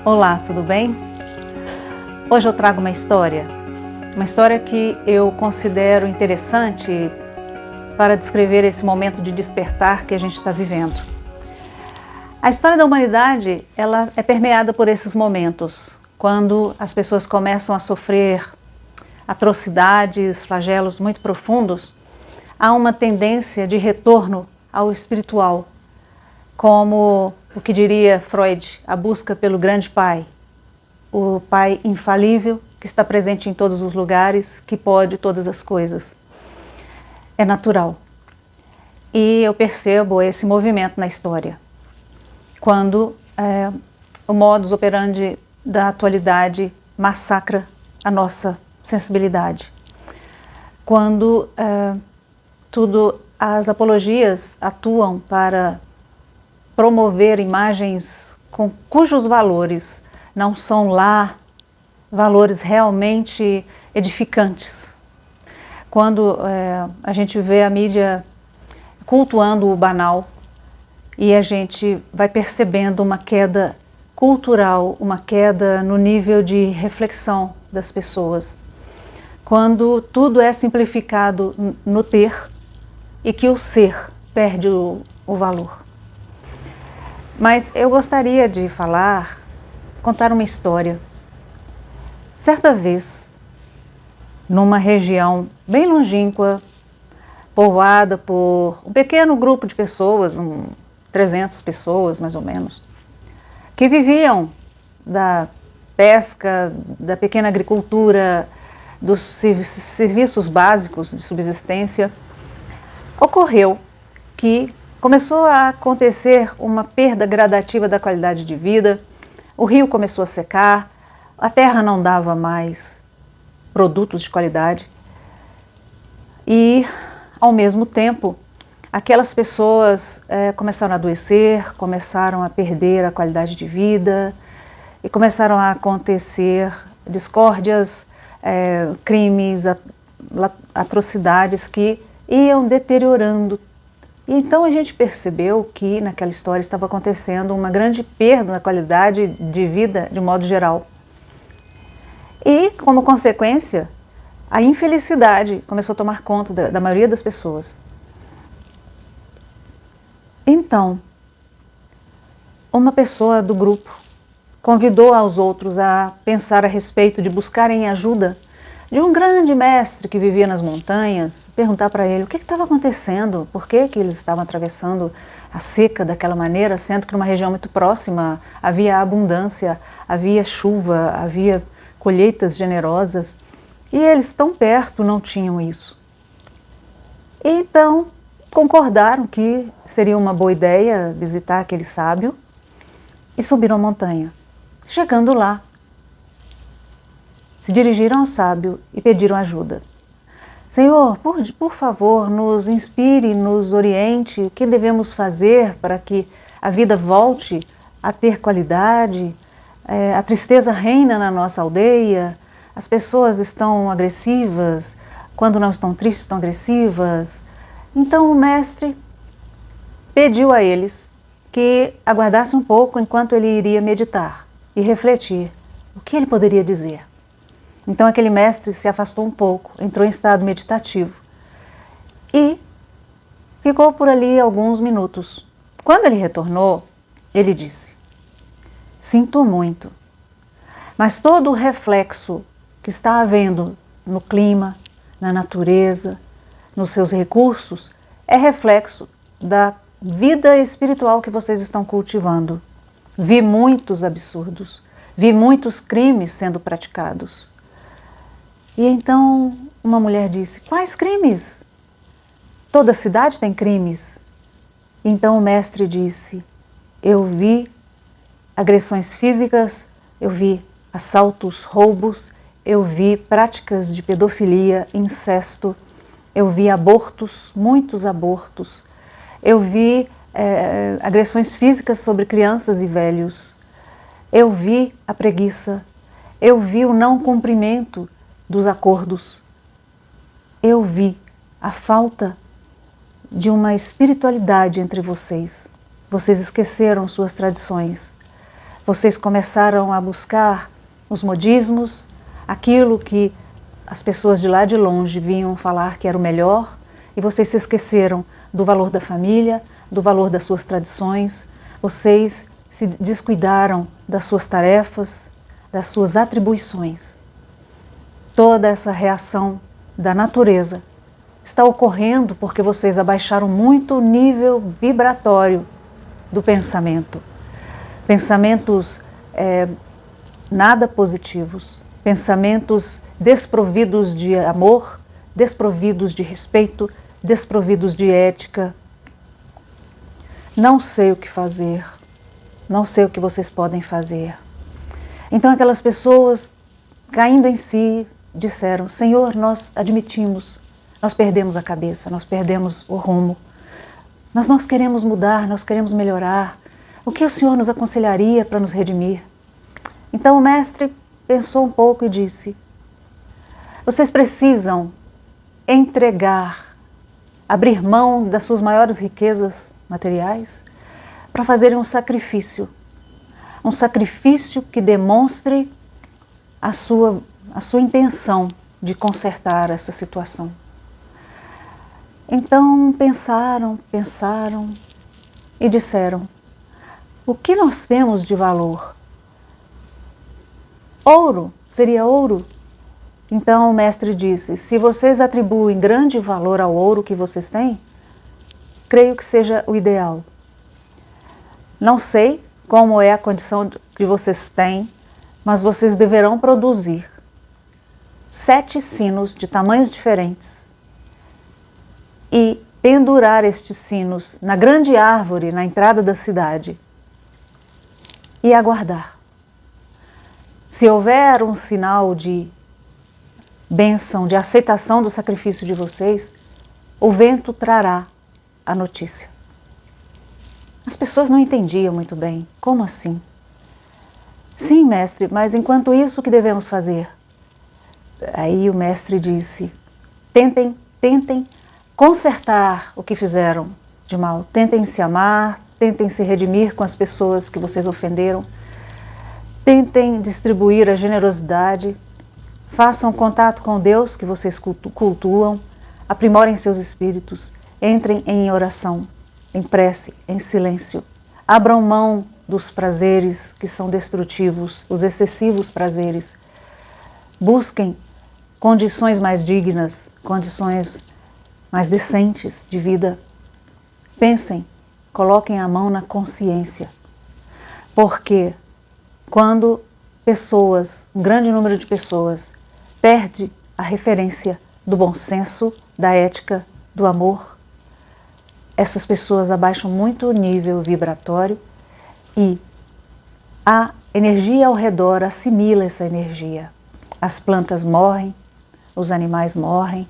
Olá, tudo bem? Hoje eu trago uma história que eu considero interessante para descrever esse momento de despertar que a gente está vivendo. A história da humanidade, ela é permeada por esses momentos, quando as pessoas começam a sofrer atrocidades, flagelos muito profundos, há uma tendência de retorno ao espiritual, como o que diria Freud, a busca pelo grande pai, o pai infalível que está presente em todos os lugares, que pode todas as coisas. É natural. E eu percebo esse movimento na história, quando o modus operandi da atualidade massacra a nossa sensibilidade. Quando as apologias atuam para promover imagens cujos valores não são lá valores realmente edificantes. Quando a gente vê a mídia cultuando o banal e a gente vai percebendo uma queda cultural, uma queda no nível de reflexão das pessoas. Quando tudo é simplificado no ter e que o ser perde o valor. Mas eu gostaria de contar uma história. Certa vez, numa região bem longínqua, povoada por um pequeno grupo de pessoas, 300 pessoas mais ou menos, que viviam da pesca, da pequena agricultura, dos serviços básicos de subsistência, ocorreu que começou a acontecer uma perda gradativa da qualidade de vida, o rio começou a secar, a terra não dava mais produtos de qualidade e, ao mesmo tempo, aquelas pessoas começaram a adoecer, começaram a perder a qualidade de vida e começaram a acontecer discórdias, crimes, atrocidades que iam deteriorando. E então a gente percebeu que naquela história estava acontecendo uma grande perda na qualidade de vida de modo geral. E, como consequência, a infelicidade começou a tomar conta da maioria das pessoas. Então, uma pessoa do grupo convidou aos outros a pensar a respeito de buscarem ajuda de um grande mestre que vivia nas montanhas, perguntar para ele o que estava acontecendo, por que eles estavam atravessando a seca daquela maneira, sendo que numa região muito próxima havia abundância, havia chuva, havia colheitas generosas, e eles tão perto não tinham isso. Então, concordaram que seria uma boa ideia visitar aquele sábio e subiram a montanha. Chegando lá, se dirigiram ao sábio e pediram ajuda. Senhor, por favor, nos inspire, nos oriente, o que devemos fazer para que a vida volte a ter qualidade? A tristeza reina na nossa aldeia, as pessoas estão agressivas, quando não estão tristes estão agressivas. Então o mestre pediu a eles que aguardassem um pouco enquanto ele iria meditar e refletir o que ele poderia dizer. Então aquele mestre se afastou um pouco, entrou em estado meditativo e ficou por ali alguns minutos. Quando ele retornou, ele disse: sinto muito, mas todo o reflexo que está havendo no clima, na natureza, nos seus recursos, é reflexo da vida espiritual que vocês estão cultivando. Vi muitos absurdos, vi muitos crimes sendo praticados. E então uma mulher disse: quais crimes? Toda cidade tem crimes. Então o mestre disse: eu vi agressões físicas, eu vi assaltos, roubos, eu vi práticas de pedofilia, incesto, eu vi abortos, muitos abortos, eu vi agressões físicas sobre crianças e velhos, eu vi a preguiça, eu vi o não cumprimento dos acordos, eu vi a falta de uma espiritualidade entre vocês. Vocês esqueceram suas tradições. Vocês começaram a buscar os modismos, aquilo que as pessoas de lá de longe vinham falar que era o melhor, e vocês se esqueceram do valor da família, do valor das suas tradições, vocês se descuidaram das suas tarefas, das suas atribuições. Toda essa reação da natureza está ocorrendo porque vocês abaixaram muito o nível vibratório do pensamento. Pensamentos nada positivos, pensamentos desprovidos de amor, desprovidos de respeito, desprovidos de ética. Não sei o que fazer, não sei o que vocês podem fazer. Então aquelas pessoas, caindo em si, disseram: Senhor, nós admitimos, nós perdemos a cabeça, nós perdemos o rumo, nós queremos mudar, nós queremos melhorar. O que o Senhor nos aconselharia para nos redimir? Então o mestre pensou um pouco e disse: vocês precisam entregar, abrir mão das suas maiores riquezas materiais para fazerem um sacrifício que demonstre a sua intenção de consertar essa situação. Então pensaram e disseram: o que nós temos de valor? Ouro, seria ouro? Então o mestre disse: se vocês atribuem grande valor ao ouro que vocês têm, creio que seja o ideal. Não sei como é a condição que vocês têm, mas vocês deverão produzir 7 sinos de tamanhos diferentes e pendurar estes sinos na grande árvore na entrada da cidade e aguardar. Se houver um sinal de bênção, de aceitação do sacrifício de vocês, o vento trará a notícia. As pessoas não entendiam muito bem. Como assim? Sim, mestre, mas enquanto isso, o que devemos fazer? Aí o mestre disse: tentem consertar o que fizeram de mal. Tentem se amar, tentem se redimir com as pessoas que vocês ofenderam. Tentem distribuir a generosidade, façam contato com Deus que vocês cultuam, aprimorem seus espíritos, entrem em oração, em prece, em silêncio. Abram mão dos prazeres que são destrutivos, os excessivos prazeres. Busquem condições mais dignas, condições mais decentes de vida. Pensem, coloquem a mão na consciência, porque quando um grande número de pessoas, perde a referência do bom senso, da ética, do amor, essas pessoas abaixam muito o nível vibratório e a energia ao redor assimila essa energia. As plantas morrem, os animais morrem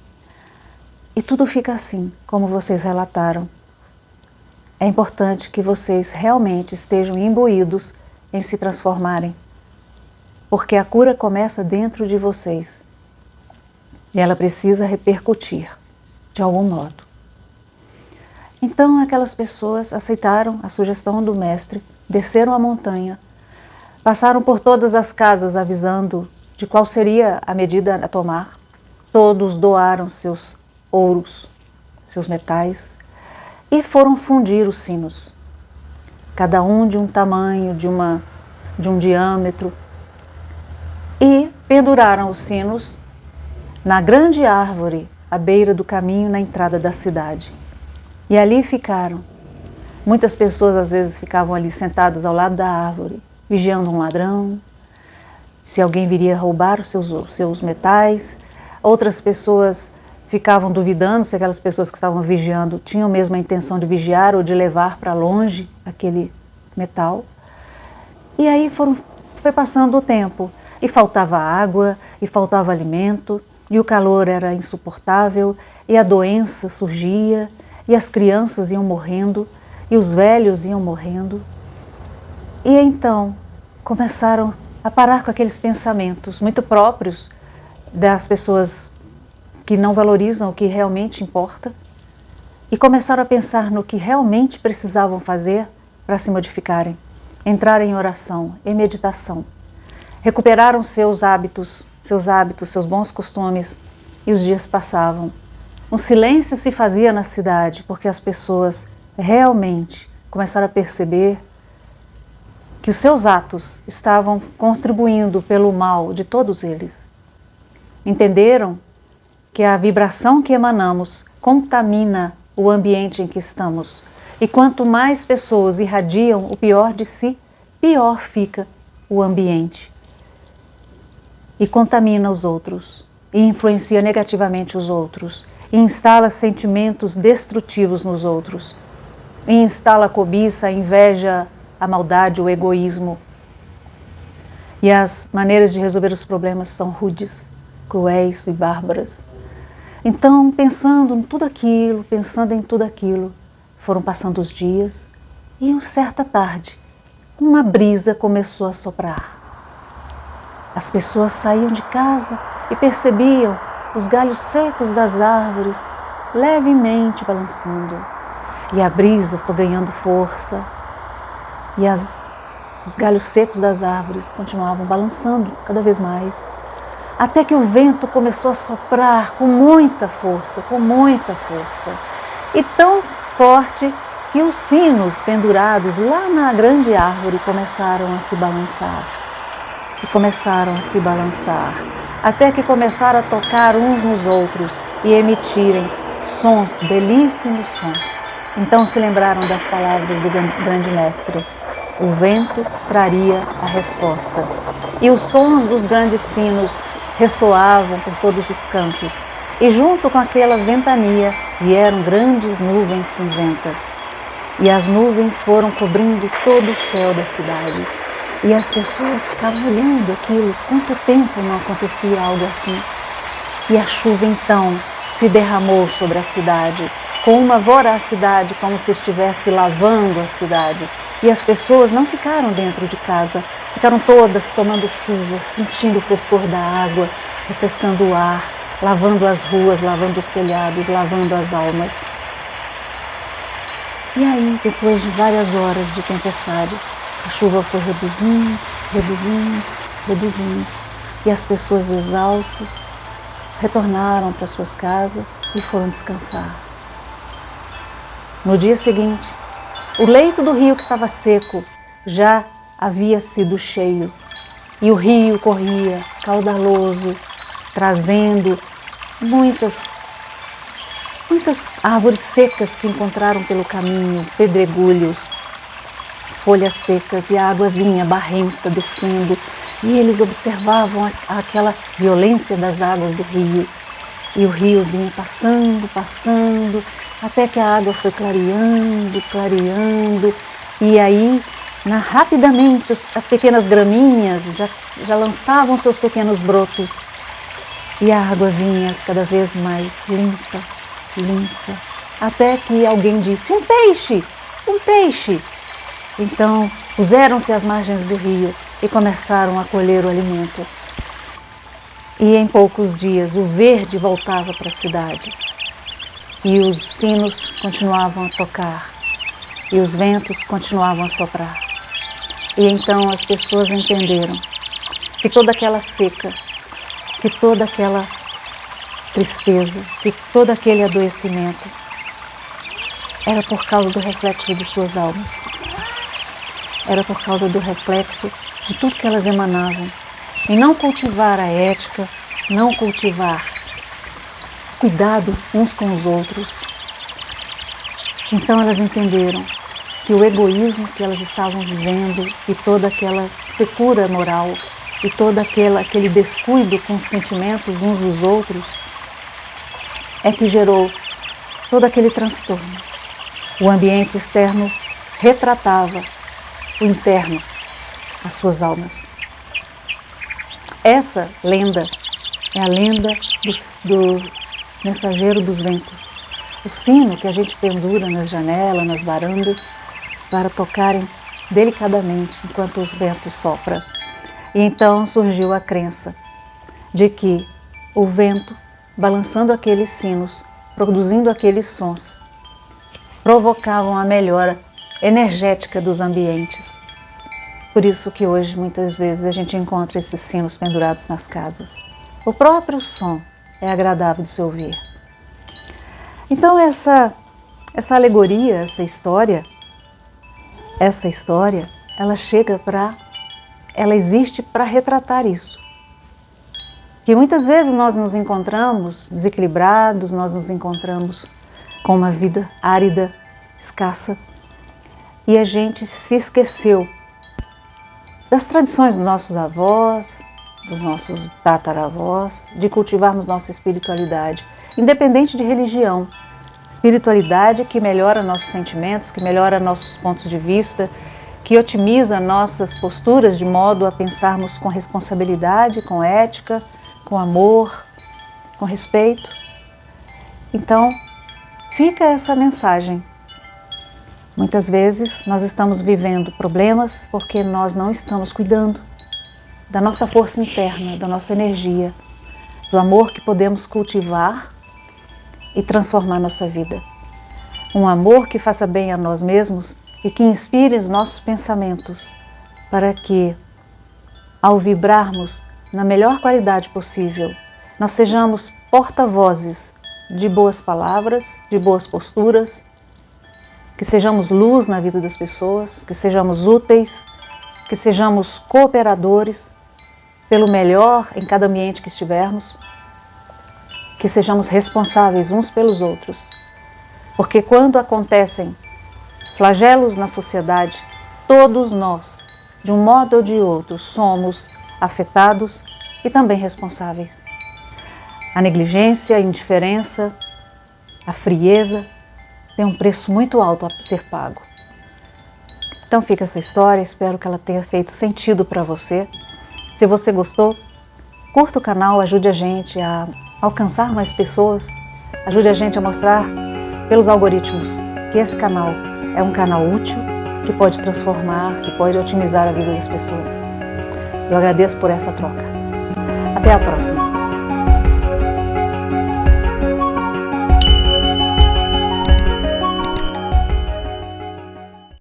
e tudo fica assim, como vocês relataram. É importante que vocês realmente estejam imbuídos em se transformarem, porque a cura começa dentro de vocês e ela precisa repercutir de algum modo. Então aquelas pessoas aceitaram a sugestão do mestre, desceram a montanha, passaram por todas as casas avisando de qual seria a medida a tomar. Todos doaram seus ouros, seus metais e foram fundir os sinos, cada um de um tamanho, de um diâmetro, e penduraram os sinos na grande árvore à beira do caminho na entrada da cidade. E ali ficaram. Muitas pessoas às vezes ficavam ali sentadas ao lado da árvore, vigiando um ladrão, se alguém viria roubar os seus metais. Outras pessoas ficavam duvidando se aquelas pessoas que estavam vigiando tinham mesmo a intenção de vigiar ou de levar para longe aquele metal. E aí foi passando o tempo, e faltava água, e faltava alimento, e o calor era insuportável, e a doença surgia, e as crianças iam morrendo, e os velhos iam morrendo. E então começaram a parar com aqueles pensamentos muito próprios das pessoas que não valorizam o que realmente importa, e começaram a pensar no que realmente precisavam fazer para se modificarem. entraram em oração, em meditação. Recuperaram seus hábitos, seus bons costumes, e os dias passavam. Um silêncio se fazia na cidade, porque as pessoas realmente começaram a perceber que os seus atos estavam contribuindo pelo mal de todos eles. Entenderam que a vibração que emanamos contamina o ambiente em que estamos. E quanto mais pessoas irradiam o pior de si, pior fica o ambiente. E contamina os outros, e influencia negativamente os outros, e instala sentimentos destrutivos nos outros, e instala a cobiça, a inveja, a maldade, o egoísmo. E as maneiras de resolver os problemas são rudes, cruéis e bárbaras. Então, pensando em tudo aquilo, foram passando os dias e, uma certa tarde, uma brisa começou a soprar. As pessoas saíam de casa e percebiam os galhos secos das árvores levemente balançando. E a brisa foi ganhando força e os galhos secos das árvores continuavam balançando cada vez mais. Até que o vento começou a soprar com muita força, e tão forte que os sinos pendurados lá na grande árvore começaram a se balançar, até que começaram a tocar uns nos outros e emitirem sons, belíssimos sons. Então se lembraram das palavras do grande mestre: o vento traria a resposta. E os sons dos grandes sinos ressoavam por todos os cantos, e junto com aquela ventania vieram grandes nuvens cinzentas, e as nuvens foram cobrindo todo o céu da cidade, e as pessoas ficavam olhando aquilo. Quanto tempo não acontecia algo assim? E a chuva então se derramou sobre a cidade, com uma voracidade, como se estivesse lavando a cidade, e as pessoas não ficaram dentro de casa, ficaram todas tomando chuva, sentindo o frescor da água, refrescando o ar, lavando as ruas, lavando os telhados, lavando as almas. E aí, depois de várias horas de tempestade, a chuva foi reduzindo, e as pessoas exaustas retornaram para suas casas e foram descansar. No dia seguinte, o leito do rio que estava seco já havia sido cheio, e o rio corria caudaloso, trazendo muitas árvores secas que encontraram pelo caminho, pedregulhos, folhas secas, e a água vinha barrenta descendo, e eles observavam aquela violência das águas do rio, e o rio vinha passando, até que a água foi clareando, e aí rapidamente as pequenas graminhas já lançavam seus pequenos brotos, e a água vinha cada vez mais limpa, até que alguém disse: um peixe! Então puseram-se às margens do rio e começaram a colher o alimento. E em poucos dias o verde voltava para a cidade, e os sinos continuavam a tocar, e os ventos continuavam a soprar. E então as pessoas entenderam que toda aquela seca, que toda aquela tristeza, que todo aquele adoecimento era por causa do reflexo de suas almas. Era por causa do reflexo de tudo que elas emanavam. E não cultivar a ética, não cultivar cuidado uns com os outros. Então elas entenderam que o egoísmo que elas estavam vivendo, e toda aquela secura moral, e todo aquele descuido com os sentimentos uns dos outros, é que gerou todo aquele transtorno. O ambiente externo retratava o interno, as suas almas. Essa lenda é a lenda do mensageiro dos ventos. O sino que a gente pendura nas janelas, nas varandas, para tocarem delicadamente enquanto o vento sopra. E então surgiu a crença de que o vento, balançando aqueles sinos, produzindo aqueles sons, provocavam a melhora energética dos ambientes. Por isso que hoje, muitas vezes, a gente encontra esses sinos pendurados nas casas. O próprio som é agradável de se ouvir. Então essa alegoria, essa história, ela existe para retratar isso. Que muitas vezes nós nos encontramos desequilibrados, nós nos encontramos com uma vida árida, escassa, e a gente se esqueceu das tradições dos nossos avós, dos nossos tataravós, de cultivarmos nossa espiritualidade, independente de religião. Espiritualidade que melhora nossos sentimentos, que melhora nossos pontos de vista, que otimiza nossas posturas de modo a pensarmos com responsabilidade, com ética, com amor, com respeito. Então, fica essa mensagem. Muitas vezes nós estamos vivendo problemas porque nós não estamos cuidando da nossa força interna, da nossa energia, do amor que podemos cultivar e transformar nossa vida. Um amor que faça bem a nós mesmos e que inspire os nossos pensamentos para que, ao vibrarmos na melhor qualidade possível, nós sejamos porta-vozes de boas palavras, de boas posturas, que sejamos luz na vida das pessoas, que sejamos úteis, que sejamos cooperadores pelo melhor em cada ambiente que estivermos, que sejamos responsáveis uns pelos outros. Porque quando acontecem flagelos na sociedade, todos nós, de um modo ou de outro, somos afetados e também responsáveis. A negligência, a indiferença, a frieza tem um preço muito alto a ser pago. Então fica essa história, espero que ela tenha feito sentido para você. Se você gostou, curta o canal, ajude a gente a alcançar mais pessoas, ajude a gente a mostrar pelos algoritmos que esse canal é um canal útil, que pode transformar, que pode otimizar a vida das pessoas. Eu agradeço por essa troca. Até a próxima!